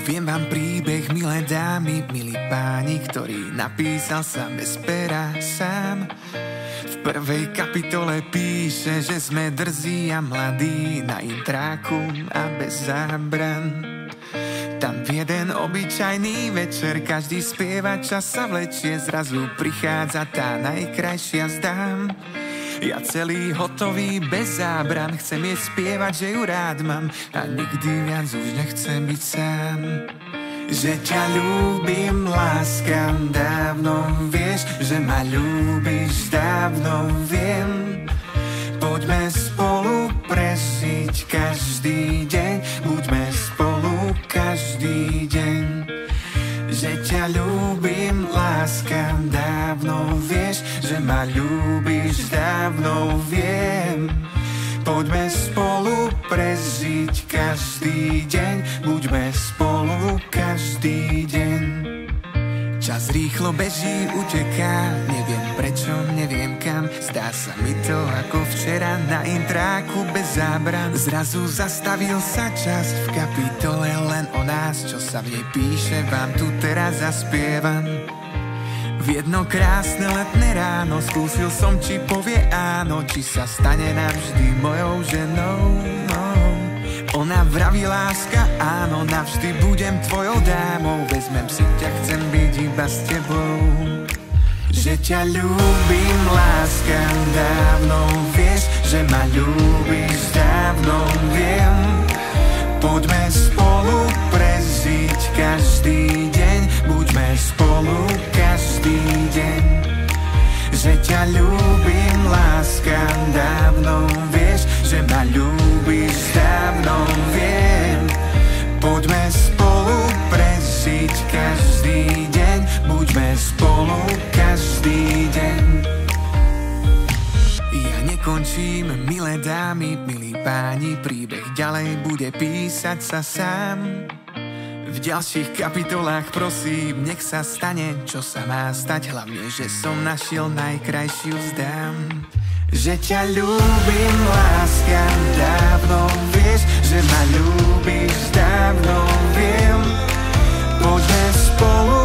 Poviem vám príbeh, milé dámy, milí páni, ktorý napísal sa bez pera sám. V prvej kapitole píše, že sme drzí a mladí, na intráku a bez zábran. Tam v jeden obyčajný večer každý spieva, čas sa vlečie, zrazu prichádza tá najkrajšia z dám. Ja celý hotový, bez zábran, chcem jej spievať, že ju rád mám a nikdy viac už nechcem byť sám. Že ťa ľúbim, láska, dávno vieš, že ma ľúbiš, dávno viem. Poďme spolu prežiť každý deň, buďme spolu každý deň. Že ťa ľúbim, láska, dávno vieš, že ma ľúbiš, dávno viem. Poďme spolu prežiť každý deň, buďme spolu každý deň. Čas rýchlo beží, uteká, neviem prečo, neviem kam. Zdá sa mi to ako včera na intráku bez zábran. Zrazu zastavil sa čas v kapitole len o nás, čo sa v nej píše, vám tu teraz zaspievam. V jedno krásne letné ráno skúsil som, či povie áno, či sa stane navždy mojou ženou. Ona vraví, láska, áno, navždy budem tvojou dámou. Vezmem si ťa, chcem byť iba s tebou. Že ťa ľúbim, láska, dávno vieš, že ma ľúbiš, dávno viem. Poďme spolu prežiť každý deň, buďme spolu každý deň. Že ťa ľúbim, láska, dávno vieš, že ma ľúbiš, dávno viem. Poďme spolu prežiť každý deň, buďme spolu každý deň. Ja nekončím, milé dámy, milí páni, príbeh ďalej bude písať sa sám. V ďalších kapitolách prosím, nech sa stane, čo sa má stať, hlavne, že som našiel najkrajšiu z dám. Že ťa ľúbim, láska, dávno vieš, že ma ľúbiš, dávno viem. Poďme spolu